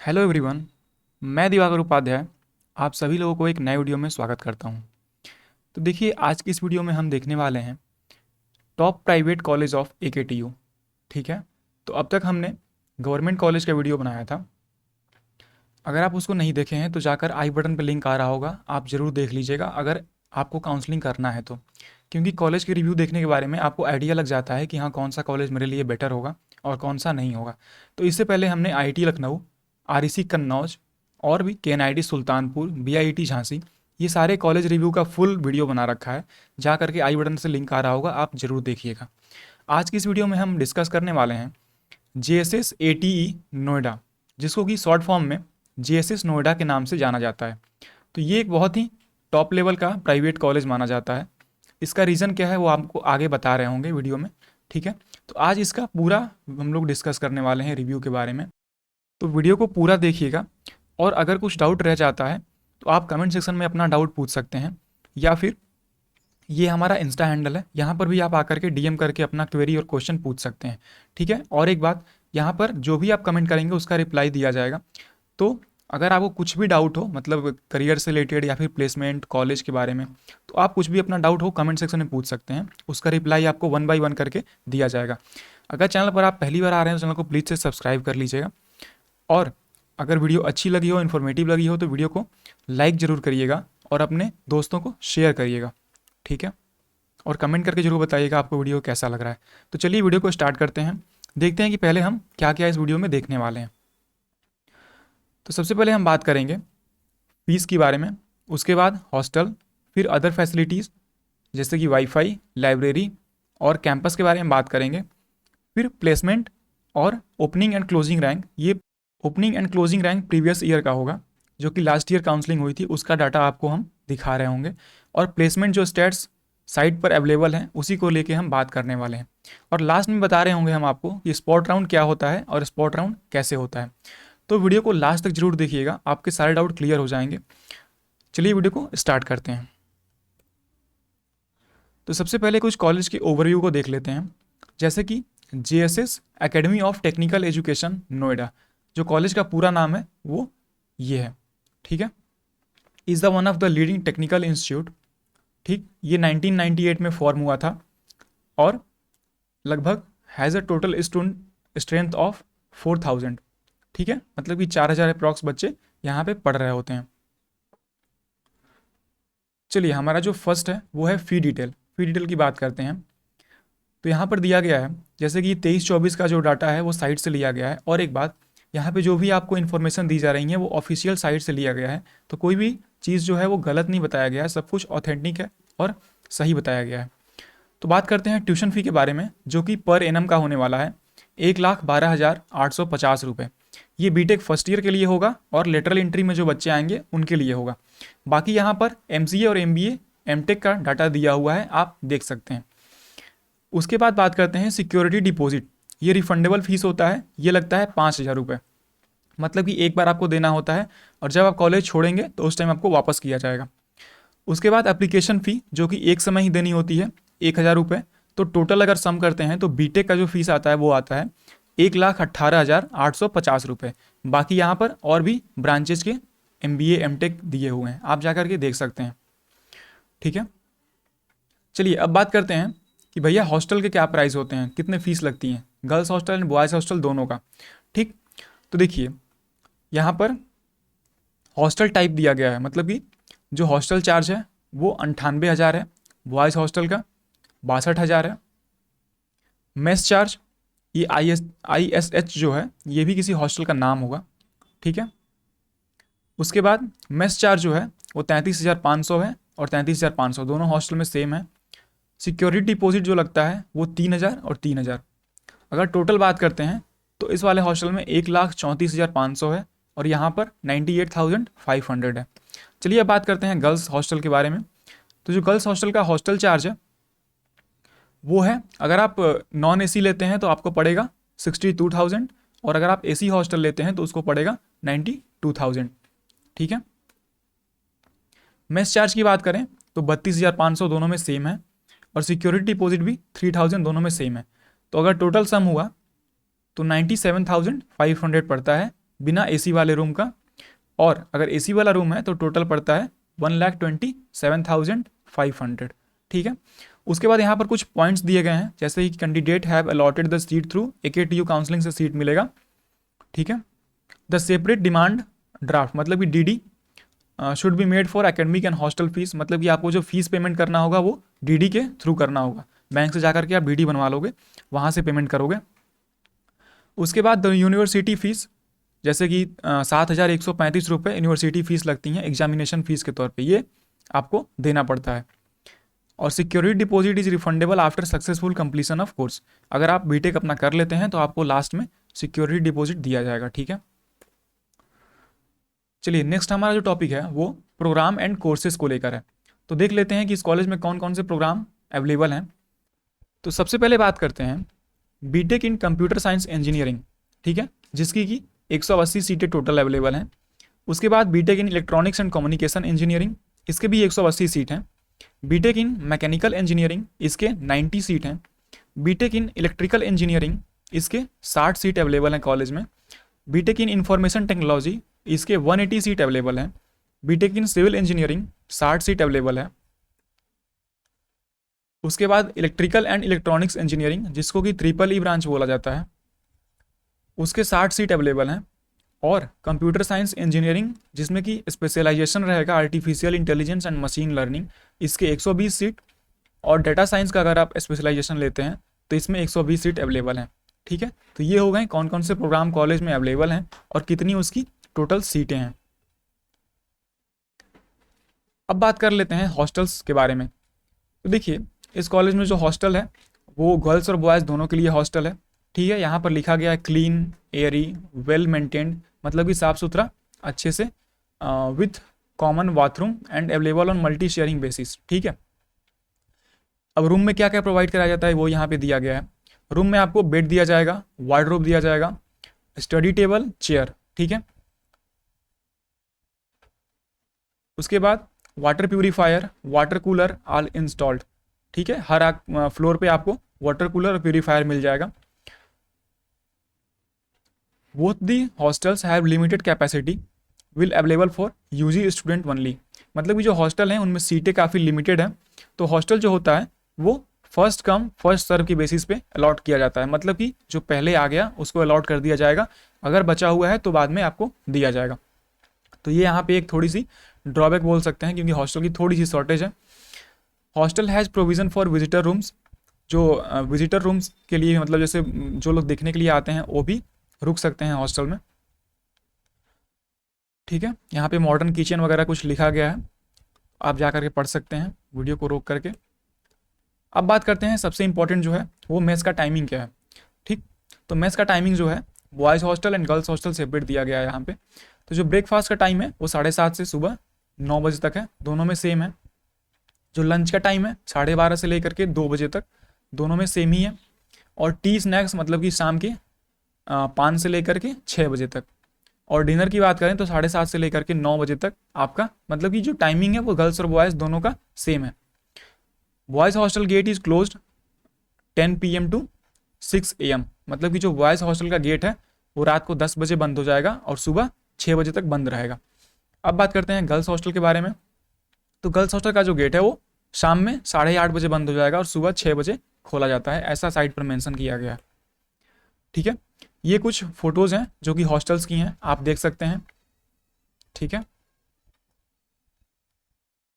Hello everyone. मैं दिवाकर उपाध्याय आप सभी लोगों को एक नए वीडियो में स्वागत करता हूं। तो देखिए, आज की इस वीडियो में हम देखने वाले हैं top private college of AKTU। ठीक है, तो अब तक हमने गवर्नमेंट कॉलेज का वीडियो बनाया था। अगर आप उसको नहीं देखे हैं तो जाकर आई बटन पर लिंक आ रहा होगा, आप ज़रूर देख लीजिएगा अगर आपको काउंसलिंग करना है तो। क्योंकि कॉलेज के रिव्यू देखने के बारे में आपको आइडिया लग जाता है कि हाँ, कौन सा कॉलेज मेरे लिए बेटर होगा और कौन सा नहीं होगा। तो इससे पहले हमने IIT लखनऊ, REC कन्नौज और भी KNIT सुल्तानपुर, BIT झांसी, ये सारे कॉलेज रिव्यू का फुल वीडियो बना रखा है। जा करके आई बटन से लिंक आ रहा होगा, आप ज़रूर देखिएगा। आज की इस वीडियो में हम डिस्कस करने वाले हैं JSS ATE नोएडा, जिसको कि शॉर्ट फॉर्म में JSS नोएडा के नाम से जाना जाता है। तो ये एक बहुत ही टॉप लेवल का प्राइवेट कॉलेज माना जाता है। इसका रीज़न क्या है वो आपको आगे बता रहे होंगे वीडियो में। ठीक है, तो आज इसका पूरा हम लोग डिस्कस करने वाले हैं रिव्यू के बारे में। तो वीडियो को पूरा देखिएगा और अगर कुछ डाउट रह जाता है तो आप कमेंट सेक्शन में अपना डाउट पूछ सकते हैं, या फिर ये हमारा इंस्टा हैंडल है, यहाँ पर भी आप आकर के DM करके अपना क्वेरी और क्वेश्चन पूछ सकते हैं। ठीक है, और एक बात, यहाँ पर जो भी आप कमेंट करेंगे उसका रिप्लाई दिया जाएगा। तो अगर आपको कुछ भी डाउट हो, मतलब करियर से रिलेटेड या फिर प्लेसमेंट कॉलेज के बारे में, तो आप कुछ भी अपना डाउट हो कमेंट सेक्शन में पूछ सकते हैं। उसका रिप्लाई आपको 1 बाय 1 करके दिया जाएगा। अगर चैनल पर आप पहली बार आ रहे हैं तो चैनल को प्लीज़ से सब्सक्राइब कर लीजिएगा, और अगर वीडियो अच्छी लगी हो, इन्फॉर्मेटिव लगी हो, तो वीडियो को लाइक ज़रूर करिएगा और अपने दोस्तों को शेयर करिएगा। ठीक है, और कमेंट करके जरूर बताइएगा आपको वीडियो कैसा लग रहा है। तो चलिए वीडियो को स्टार्ट करते हैं। देखते हैं कि पहले हम क्या क्या इस वीडियो में देखने वाले हैं। तो सबसे पहले हम बात करेंगे फीस के बारे में, उसके बाद हॉस्टल, फिर अदर फैसिलिटीज़ जैसे कि वाईफाई, लाइब्रेरी और कैंपस के बारे में बात करेंगे, फिर प्लेसमेंट और ओपनिंग एंड क्लोजिंग रैंक। ये opening and closing rank previous year का होगा, जो कि लास्ट ईयर काउंसलिंग हुई थी, उसका डाटा आपको हम दिखा रहे होंगे। और प्लेसमेंट जो स्टेट्स साइट पर अवेलेबल हैं उसी को लेके हम बात करने वाले हैं। और लास्ट में बता रहे होंगे हम आपको कि स्पॉट राउंड क्या होता है और स्पॉट राउंड कैसे होता है। तो वीडियो को लास्ट तक जरूर देखिएगा, आपके सारे डाउट क्लियर हो जाएंगे। चलिए वीडियो को स्टार्ट करते हैं। तो सबसे पहले कुछ कॉलेज के ओवरव्यू को देख लेते हैं, जैसे कि JSS academy of technical education Noida, जो कॉलेज का पूरा नाम है वो ये है। ठीक है, is the one of the leading technical institute. ठीक, ये 1998 में फॉर्म हुआ था और लगभग has a total student strength of 4000। ठीक है, मतलब कि 4000 अप्रॉक्स बच्चे यहाँ पे पढ़ रहे होते हैं। चलिए, हमारा जो फर्स्ट है वो है फ़ी डिटेल की बात करते हैं। तो यहाँ पर दिया गया है, जैसे कि 23-24 का जो डाटा है वो साइट से लिया गया है। और एक बात, यहाँ पे जो भी आपको इन्फॉर्मेशन दी जा रही है वो ऑफिशियल साइट से लिया गया है, तो कोई भी चीज़ जो है वो गलत नहीं बताया गया है, सब कुछ ऑथेंटिक है और सही बताया गया है। तो बात करते हैं ट्यूशन फ़ी के बारे में, जो कि पर एनम का होने वाला है 1,12,850 रुपये। ये बीटेक फर्स्ट ईयर के लिए होगा और लेटरल एंट्री में जो बच्चे आएंगे उनके लिए होगा। बाकी यहाँ पर MCA और MBA MTech का डाटा दिया हुआ है, आप देख सकते हैं। उसके बाद बात करते हैं सिक्योरिटी डिपॉजिट। ये रिफंडेबल फीस होता है, ये लगता है 5,000 रुपये, मतलब कि एक बार आपको देना होता है और जब आप कॉलेज छोड़ेंगे तो उस टाइम आपको वापस किया जाएगा। उसके बाद एप्लीकेशन फ़ी, जो कि एक समय ही देनी होती है, 1,000 रुपये। तो टोटल अगर सम करते हैं तो बीटेक का जो फीस आता है वो आता है 1,18,850 रुपये। बाकी यहाँ पर और भी ब्रांचेज के MBA MTech दिए हुए हैं, आप जा कर के देख सकते हैं। ठीक है, चलिए अब बात करते हैं कि भैया हॉस्टल के क्या प्राइस होते हैं, कितने फीस लगती हैं, girls hostel and boys hostel दोनों का। ठीक, तो देखिए यहाँ पर हॉस्टल टाइप दिया गया है, मतलब कि जो हॉस्टल चार्ज है वो 98,000 है, बॉयज़ हॉस्टल का 62,000 है। मेस चार्ज, ये ISH जो है ये भी किसी हॉस्टल का नाम होगा। ठीक है, उसके बाद मेस चार्ज जो है वो 33,500 है और 33,500 दोनों हॉस्टल में सेम है। सिक्योरिटी डिपॉजिट जो लगता है वो 3,000 और 3,000। अगर टोटल बात करते हैं तो इस वाले हॉस्टल में 1,34,500 है और यहाँ पर 98,500 है। चलिए अब बात करते हैं गर्ल्स हॉस्टल के बारे में। तो जो गर्ल्स हॉस्टल का हॉस्टल चार्ज है वो है, अगर आप नॉन AC लेते हैं तो आपको पड़ेगा 62,000, और अगर आप AC हॉस्टल लेते हैं तो उसको पड़ेगा 92,000। ठीक है, मेस चार्ज की बात करें तो 32,500 दोनों में सेम है और सिक्योरिटी डिपॉजिट भी 3,000 दोनों में सेम है। तो अगर टोटल सम हुआ तो 97,500 पड़ता है बिना एसी वाले रूम का, और अगर एसी वाला रूम है तो टोटल पड़ता है 1,27,500। ठीक है। उसके बाद यहाँ पर कुछ पॉइंट्स दिए गए हैं, जैसे कि candidate have allotted the seat through AKTU counselling से सीट मिलेगा। ठीक है। द सेपरेट डिमांड ड्राफ्ट, मतलब कि DD should be made for academic and hostel fees, मतलब कि आपको जो फीस पेमेंट करना होगा वो DD के थ्रू करना होगा। बैंक से जाकर के आप DD बनवा लोगे, वहाँ से पेमेंट करोगे। उसके बाद द यूनिवर्सिटी फीस, जैसे कि 7,135 रुपये यूनिवर्सिटी फ़ीस लगती हैं एग्जामिनेशन फ़ीस के तौर पे, ये आपको देना पड़ता है। और security deposit is refundable after successful completion of course, अगर आप बीटेक अपना कर लेते हैं तो आपको लास्ट में सिक्योरिटी डिपॉजिट दिया जाएगा। ठीक है। चलिए नेक्स्ट हमारा जो टॉपिक है वो प्रोग्राम एंड कोर्सेज को लेकर है। तो देख लेते हैं कि इस कॉलेज में कौन कौन से प्रोग्राम अवेलेबल हैं। तो सबसे पहले बात करते हैं BTech in computer science engineering. ठीक है, जिसकी कि 180 सीटें टोटल अवेलेबल हैं। उसके बाद BTech in electronics and communication engineering, इसके भी 180 सीट हैं। बीटेक इन मैकेनिकल इंजीनियरिंग, इसके 90 सीट हैं। बीटेक इन इलेक्ट्रिकल इंजीनियरिंग, इसके 60 सीट अवेलेबल हैं कॉलेज में। बीटेक इन इंफॉर्मेशन टेक्नोलॉजी, इसके 180 सीट अवेलेबल हैं। BTech in civil engineering 60 seat available है। उसके बाद इलेक्ट्रिकल एंड इलेक्ट्रॉनिक्स इंजीनियरिंग, जिसको कि EEE ब्रांच बोला जाता है, उसके 60 सीट अवेलेबल हैं। और कंप्यूटर साइंस इंजीनियरिंग, जिसमें कि स्पेशलाइजेशन रहेगा artificial intelligence and machine learning, इसके 120 सीट। और डेटा साइंस का अगर आप स्पेशलाइजेशन लेते हैं तो इसमें 120 सीट अवेलेबल हैं। ठीक है, तो ये हो गए कौन कौन से प्रोग्राम कॉलेज में अवेलेबल हैं और कितनी उसकी टोटल सीटें हैं। अब बात कर लेते हैं हॉस्टल्स के बारे में। तो देखिए इस कॉलेज में जो हॉस्टल है वो गर्ल्स और बॉयज़ दोनों के लिए हॉस्टल है। ठीक है, यहाँ पर लिखा गया है क्लीन, एयरी, वेल मेंटेन्ड, मतलब कि साफ़ सुथरा, अच्छे से, with common bathroom and available on multi sharing basis. ठीक है। अब रूम में क्या क्या प्रोवाइड कराया जाता है वो यहाँ पे दिया गया है। रूम में आपको बेड दिया जाएगा, वार्डरोब दिया जाएगा, स्टडी टेबल, चेयर। ठीक है। उसके बाद water purifier, water cooler all installed. ठीक है, हर फ्लोर पे आपको वाटर कूलर और प्यूरीफायर मिल जाएगा। Both the hostels have limited capacity, will available for UG student only, मतलब कि जो हॉस्टल हैं उनमें सीटें काफ़ी लिमिटेड हैं। तो हॉस्टल जो होता है वो फर्स्ट कम फर्स्ट सर्व की बेसिस पे अलॉट किया जाता है, मतलब कि जो पहले आ गया उसको अलॉट कर दिया जाएगा, अगर बचा हुआ है तो बाद में आपको दिया जाएगा। तो ये यहाँ पे एक थोड़ी सी ड्रॉबैक बोल सकते हैं, क्योंकि हॉस्टल की थोड़ी सी शॉर्टेज है। Hostel has provision for visitor rooms, जो विजिटर रूम्स के लिए, मतलब जैसे जो लोग देखने के लिए आते हैं वो भी रुक सकते हैं हॉस्टल में। ठीक है, यहाँ पे मॉडर्न किचन वगैरह कुछ लिखा गया है, आप जा करके पढ़ सकते हैं वीडियो को रोक करके। अब बात करते हैं सबसे इंपॉर्टेंट जो है वो मेस का टाइमिंग क्या है। ठीक, तो मेस का टाइमिंग जो है boys hostel and girls hostel separate दिया गया है यहाँ पे। तो जो ब्रेकफास्ट का टाइम है वो 7:30 से सुबह 9 बजे तक है, दोनों में सेम है। जो लंच का टाइम है 12:30 से लेकर के 2 बजे तक, दोनों में सेम ही है। और टी स्नैक्स, मतलब कि शाम के 5 से लेकर के 6 बजे तक। और डिनर की बात करें तो 7:30 से लेकर के 9 बजे तक आपका, मतलब कि जो टाइमिंग है वो गर्ल्स और बॉयज़ दोनों का सेम है। Boys hostel gate is closed 10 PM to 6 AM, मतलब कि जो बॉयज़ हॉस्टल का गेट है वो रात को 10 बजे बंद हो जाएगा और सुबह 6 बजे तक बंद रहेगा। अब बात करते हैं गर्ल्स हॉस्टल के बारे में। तो गर्ल्स हॉस्टल का जो गेट है वो शाम में 8:30 बजे बंद हो जाएगा और सुबह 6 बजे खोला जाता है, ऐसा साइट पर मेंशन किया गया है। ठीक है, ये कुछ फोटोज़ हैं जो कि हॉस्टल्स की हैं, आप देख सकते हैं। ठीक है,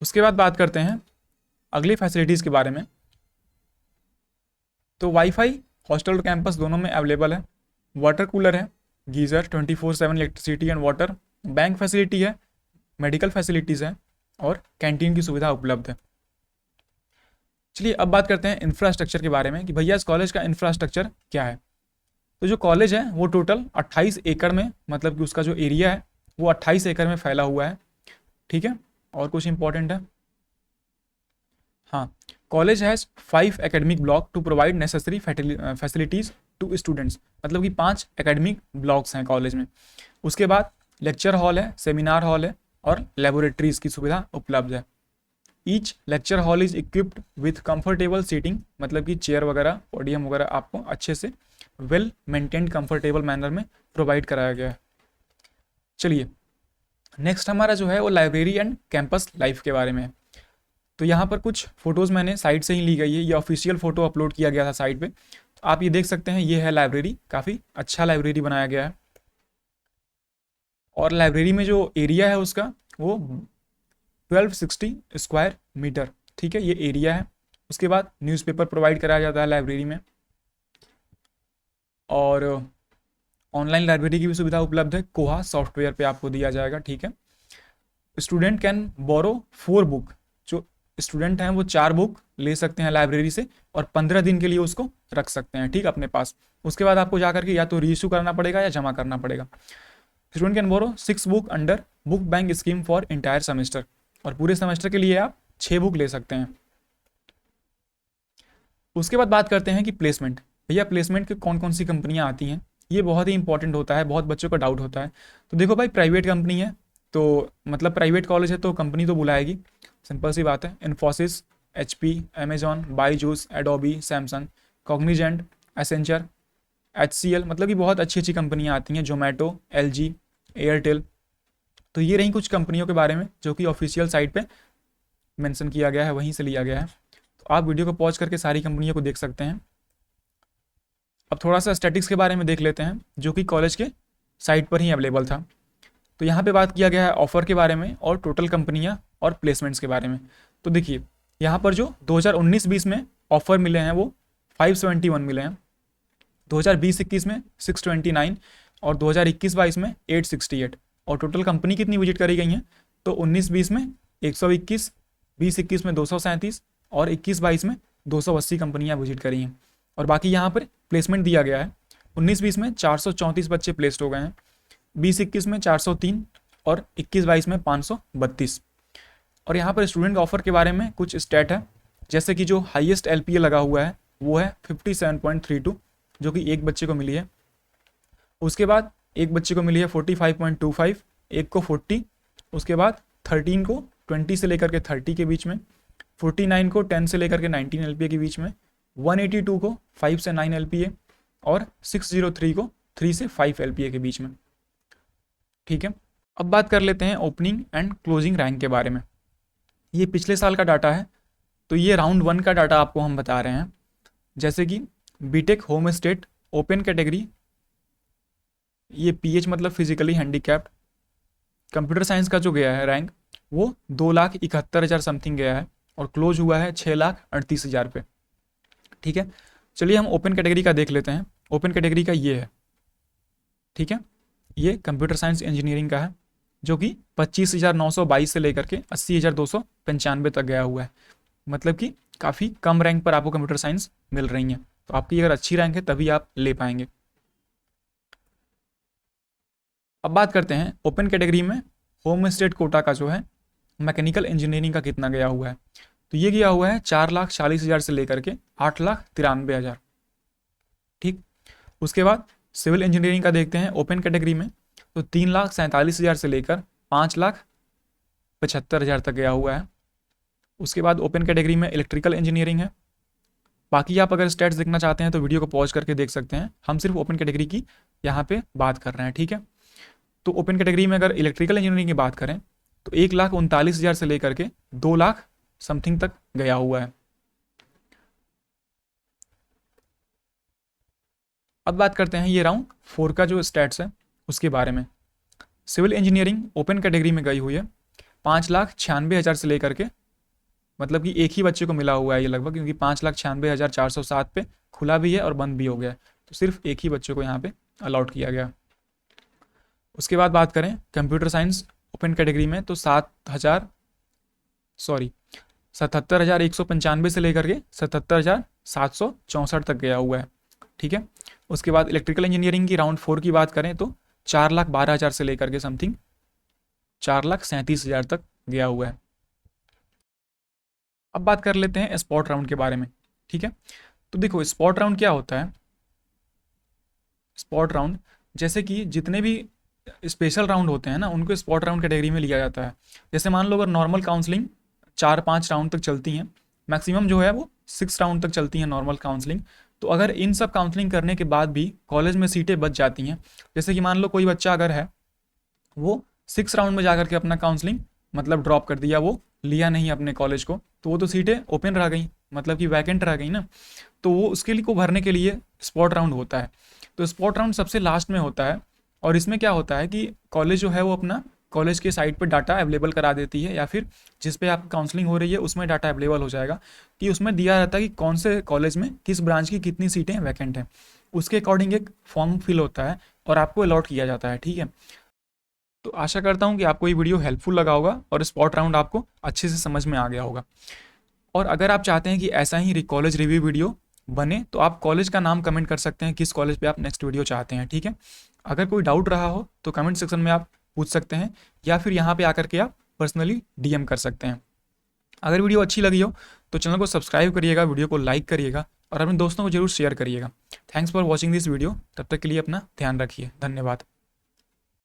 उसके बाद बात करते हैं अगली फैसिलिटीज़ के बारे में। तो वाईफाई हॉस्टल और कैंपस दोनों में अवेलेबल है, वाटर कूलर है, geyser, 24/7 electricity and water, bank facility है, मेडिकल फैसिलिटीज़ हैं और कैंटीन की सुविधा उपलब्ध है। चलिए अब बात करते हैं इंफ्रास्ट्रक्चर के बारे में कि भैया इस कॉलेज का इंफ्रास्ट्रक्चर क्या है। तो जो कॉलेज है वो टोटल 28 एकड़ में, मतलब कि उसका जो एरिया है वो 28 एकड़ में फैला हुआ है। ठीक है, और कुछ इंपॉर्टेंट है, हाँ, college has 5 academic block to provide necessary facilities to students, मतलब कि 5 एकेडमिक ब्लॉक्स हैं कॉलेज में। उसके बाद लेक्चर हॉल है, सेमिनार हॉल है और लेबोरेटरीज़ की सुविधा उपलब्ध है। Each lecture hall is equipped with comfortable seating, मतलब कि चेयर वगैरह, पोडियम वगैरह आपको अच्छे से वेल मेंटेन्ड कंफर्टेबल मैनर में प्रोवाइड कराया गया है। चलिए नेक्स्ट हमारा जो है वो लाइब्रेरी एंड कैंपस लाइफ के बारे में है। तो यहाँ पर कुछ फ़ोटोज़ मैंने साइट से ही ली गई है, ये ऑफिशियल फ़ोटो अपलोड किया गया था साइट पे। तो आप ये देख सकते हैं, ये है लाइब्रेरी, काफ़ी अच्छा लाइब्रेरी बनाया गया है। और लाइब्रेरी में जो एरिया है उसका वो 1260 स्क्वायर मीटर, ठीक है, ये एरिया है। उसके बाद न्यूज़पेपर प्रोवाइड कराया जाता है लाइब्रेरी में, और ऑनलाइन लाइब्रेरी की भी सुविधा उपलब्ध है, कोहा सॉफ्टवेयर पे आपको दिया जाएगा, ठीक है। स्टूडेंट कैन बोरो 4 बुक, जो स्टूडेंट हैं वो 4 बुक ले सकते हैं लाइब्रेरी से और 15 दिन के लिए उसको रख सकते हैं, ठीक, अपने पास। उसके बाद आपको जाकर के या तो रीइश्यू करना पड़ेगा या जमा करना पड़ेगा। Student can borrow 6 book under book bank scheme for entire semester, और पूरे सेमेस्टर के लिए आप 6 बुक ले सकते हैं। उसके बाद बात करते हैं कि प्लेसमेंट, भैया प्लेसमेंट की कौन कौन सी कंपनियां आती हैं, ये बहुत ही इंपॉर्टेंट होता है, बहुत बच्चों का डाउट होता है। तो देखो भाई, प्राइवेट कंपनी है तो मतलब प्राइवेट कॉलेज है तो कंपनी तो बुलाएगी, सिंपल सी बात है। Infosys, HP, Amazon, Byju's, Adobe, Samsung, Cognizant, Accenture, HCL, मतलब कि बहुत अच्छी अच्छी कंपनियां आती हैं, जोमेटो, LG, एयरटेल। तो ये रही कुछ कंपनियों के बारे में जो कि ऑफिशियल साइट पे मेंशन किया गया है, वहीं से लिया गया है। तो आप वीडियो को पॉज करके सारी कंपनियों को देख सकते हैं। अब थोड़ा सा स्टैटिक्स के बारे में देख लेते हैं, जो कि कॉलेज के साइट पर ही अवेलेबल था। तो यहाँ पे बात किया गया है ऑफ़र के बारे में और टोटल कंपनियाँ और प्लेसमेंट्स के बारे में। तो देखिए यहाँ पर जो 2019-20 में ऑफ़र मिले हैं वो 571 मिले हैं, 2020-21 में 629 और 2021-22 में 868। और टोटल कंपनी कितनी विजिट करी गई हैं, तो 19-20 में 121, 20-21 में 237 और 21-22 में 280 कंपनियां विजिट करी हैं। और बाकी यहाँ पर प्लेसमेंट दिया गया है, 19-20 में 434 बच्चे प्लेस्ड हो गए हैं, 20-21 में 403 और 21-22 में 532। और यहाँ पर स्टूडेंट ऑफर के बारे में कुछ स्टेट है, जैसे कि जो हाईएस्ट LPA लगा हुआ है वो है 57.32, जो कि एक बच्चे को मिली है। उसके बाद एक बच्चे को मिली है 45.25, एक को 40, उसके बाद 13 को 20 से लेकर के 30 के बीच में, 49 को 10 से लेकर के 19 LPA के बीच में, 182 को 5 से 9 LPA और 603 को 3 से 5 LPA के बीच में, ठीक है। अब बात कर लेते हैं ओपनिंग एंड क्लोजिंग रैंक के बारे में। ये पिछले साल का डाटा है, तो ये राउंड 1 का डाटा आपको हम बता रहे हैं। जैसे कि BTech home state open category, ये PH मतलब फिजिकली हैंडीकैप्ड, कंप्यूटर साइंस का जो गया है रैंक वो 2,71,000 समथिंग गया है और क्लोज हुआ है 6,38,000 पे, ठीक है। चलिए हम ओपन कैटेगरी का देख लेते हैं। ओपन कैटेगरी का ये है, ठीक है, ये कंप्यूटर साइंस इंजीनियरिंग का है, जो कि 25,922 से लेकर के 80,295 तक गया हुआ है। मतलब कि काफ़ी कम रैंक पर आपको कंप्यूटर साइंस मिल रही हैं, तो आपकी अगर अच्छी रैंक है तभी आप ले पाएंगे। अब बात करते हैं ओपन कैटेगरी में होम स्टेट कोटा का जो है मैकेनिकल इंजीनियरिंग का कितना गया हुआ है। तो ये गया हुआ है 4,40,000 से लेकर के 8,93,000, ठीक। उसके बाद सिविल इंजीनियरिंग का देखते हैं ओपन कैटेगरी में, तो 3,47,000 से लेकर 5,75,000 तक गया हुआ है। उसके बाद ओपन कैटेगरी में इलेक्ट्रिकल इंजीनियरिंग है। बाकी आप अगर स्टैट्स देखना चाहते हैं तो वीडियो को पॉज करके देख सकते हैं, हम सिर्फ ओपन कैटेगरी की यहाँ पे बात कर रहे हैं, ठीक है। तो ओपन कैटेगरी में अगर इलेक्ट्रिकल इंजीनियरिंग की बात करें तो 1,39,000 से लेकर के 2 लाख समथिंग तक गया हुआ है। अब बात करते हैं ये राउंड 4 का जो स्टैट्स है उसके बारे में। सिविल इंजीनियरिंग ओपन कैटेगरी में गई हुई है 5,96,000 से लेकर के, मतलब कि एक ही बच्चे को मिला हुआ है ये लगभग, क्योंकि 5,96,407 पे खुला भी है और बंद भी हो गया है, तो सिर्फ एक ही बच्चे को यहाँ पे अलाउड किया गया। उसके बाद बात करें कंप्यूटर साइंस ओपन कैटेगरी में, तो 77,195 से लेकर के 77,764 तक गया हुआ है, ठीक है। उसके बाद इलेक्ट्रिकल इंजीनियरिंग की राउंड 4 की बात करें तो 4,12,000 से लेकर के समथिंग 4,37,000 तक गया हुआ है। अब बात कर लेते हैं स्पॉट राउंड के बारे में, ठीक है। तो देखो स्पॉट राउंड क्या होता है। स्पॉट राउंड जैसे कि जितने भी स्पेशल राउंड होते हैं ना, उनको स्पॉट राउंड कैटेगरी में लिया जाता है। जैसे मान लो अगर नॉर्मल काउंसलिंग 4-5 राउंड तक चलती हैं, मैक्सिमम जो है वो 6 राउंड तक चलती हैं नॉर्मल काउंसलिंग। तो अगर इन सब काउंसलिंग करने के बाद भी कॉलेज में सीटें बच जाती हैं, जैसे कि मान लो कोई बच्चा अगर है वो 6 राउंड में जाकर के अपना काउंसलिंग मतलब ड्रॉप कर दिया, वो लिया नहीं अपने कॉलेज को, तो वो तो सीटें ओपन रह गई, मतलब कि वैकेंट रह गई ना। तो वो उसके लिए को भरने के लिए स्पॉट राउंड होता है। तो स्पॉट राउंड सबसे लास्ट में होता है, और इसमें क्या होता है कि कॉलेज जो है वो अपना कॉलेज के साइट पर डाटा अवेलेबल करा देती है, या फिर जिस पे आप काउंसलिंग हो रही है उसमें डाटा अवेलेबल हो जाएगा कि उसमें दिया रहता है कि कौन से कॉलेज में किस ब्रांच की कितनी सीटें वैकेंट हैं। उसके अकॉर्डिंग एक फॉर्म फिल होता है और आपको अलॉट किया जाता है, ठीक है। तो आशा करता हूँ कि आपको ये वीडियो हेल्पफुल लगा होगा और स्पॉट राउंड आपको अच्छे से समझ में आ गया होगा। और अगर आप चाहते हैं कि ऐसा ही कॉलेज रिव्यू वीडियो बने तो आप कॉलेज का नाम कमेंट कर सकते हैं, किस कॉलेज पे आप नेक्स्ट वीडियो चाहते हैं, ठीक है। अगर कोई डाउट रहा हो तो कमेंट सेक्शन में आप पूछ सकते हैं, या फिर यहाँ पे आकर के आप पर्सनली डीएम कर सकते हैं। अगर वीडियो अच्छी लगी हो तो चैनल को सब्सक्राइब करिएगा, वीडियो को लाइक करिएगा और अपने दोस्तों को जरूर शेयर करिएगा। Thanks for watching this video. तब तक के लिए अपना ध्यान रखिए। धन्यवाद।